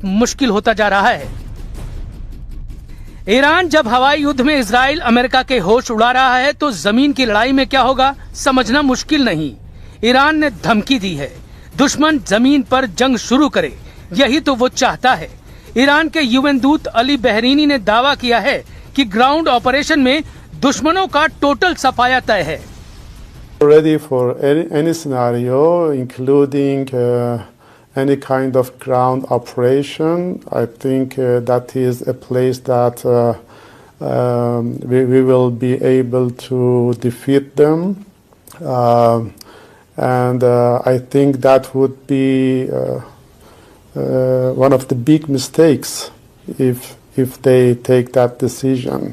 बहुत मुश्किल होता जा रहा है। ईरान जब हवाई युद्ध में इजराइल अमेरिका के होश उड़ा रहा है तो जमीन की लड़ाई में क्या होगा समझना मुश्किल नहीं। ईरान ने धमकी दी है, दुश्मन जमीन पर जंग शुरू करे, यही तो वो चाहता है। ईरान के यूएन दूत अली बहरीनी ने दावा किया है कि ग्राउंड ऑपरेशन में दुश्मनों का टोटल सफाया तय है। Ready for any scenario, including any kind of ground operation. I think that is a place that we will be able to defeat them, and I think that would be one of the big mistakes if they take that decision.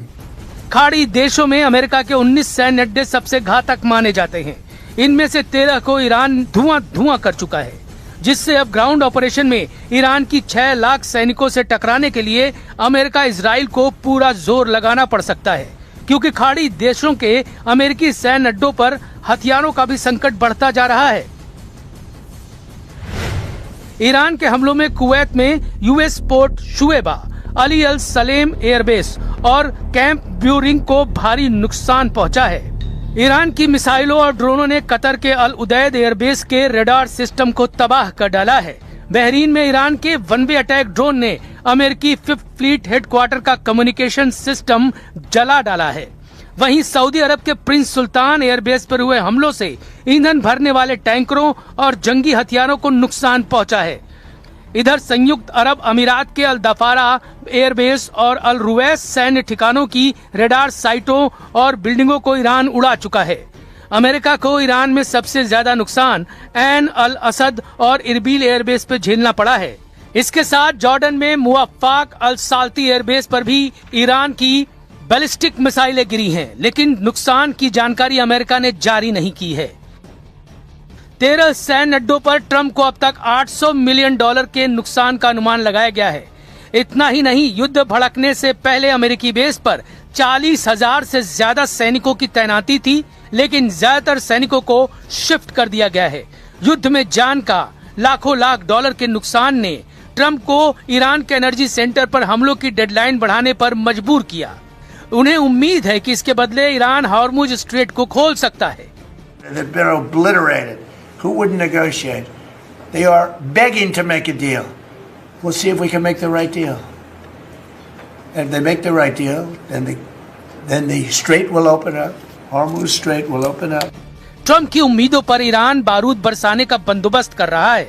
खाड़ी देशों में America के 19 सैन्य अड्डे सबसे घातक माने जाते हैं। इनमें से 13 को ईरान धुआं कर चुका है, जिससे अब ग्राउंड ऑपरेशन में ईरान की 6 लाख सैनिकों से टकराने के लिए अमेरिका इजराइल को पूरा जोर लगाना पड़ सकता है, क्योंकि खाड़ी देशों के अमेरिकी सैन्य अड्डों पर हथियारों का भी संकट बढ़ता जा रहा है। ईरान के हमलों में कुवैत में यूएस पोर्ट शुएबा, अली अल सलेम एयरबेस और कैंप ब्यूरिंग को भारी नुकसान पहुंचा है। ईरान की मिसाइलों और ड्रोनों ने कतर के अल उदैद एयरबेस के रडार सिस्टम को तबाह कर डाला है। बहरीन में ईरान के वन वे अटैक ड्रोन ने अमेरिकी 5th फ्लीट हेडक्वार्टर का कम्युनिकेशन सिस्टम जला डाला है। वहीं सऊदी अरब के प्रिंस सुल्तान एयरबेस पर हुए हमलों से ईंधन भरने वाले टैंकरों और जंगी हथियारों को नुकसान पहुंचा है। इधर संयुक्त अरब अमीरात के अल दफारा एयरबेस और अल रुवैस सैन्य ठिकानों की रडार साइटों और बिल्डिंगों को ईरान उड़ा चुका है। अमेरिका को ईरान में सबसे ज्यादा नुकसान ऐन अल असद और इरबिल एयरबेस पे झेलना पड़ा है। इसके साथ जॉर्डन में मुवफ्फाक अल साल्ती एयरबेस पर भी ईरान की बैलिस्टिक मिसाइलें गिरी हैं, लेकिन नुकसान की जानकारी अमेरिका ने जारी नहीं की है। 13 सैन्य अड्डों पर ट्रंप को अब तक $800 मिलियन के नुकसान का अनुमान लगाया गया है। इतना ही नहीं, युद्ध भड़कने से पहले अमेरिकी बेस पर 40,000 से ज्यादा सैनिकों की तैनाती थी, लेकिन ज्यादातर सैनिकों को शिफ्ट कर दिया गया है। युद्ध में जान का लाखों लाख डॉलर के नुकसान ने ट्रंप को ईरान के एनर्जी सेंटर पर हमलों की डेडलाइन बढ़ाने पर मजबूर किया। उन्हें उम्मीद है कि इसके बदले ईरान हॉर्मुज स्ट्रेट को खोल सकता है। Who wouldn't negotiate? They are begging to make a deal. We'll see if we can make the right deal. And if they make the right deal, then the strait will open up. Hormuz Strait will open up. Trump की उम्मीदों पर Iran बारूद बरसाने का बंदोबस्त कर रहा है।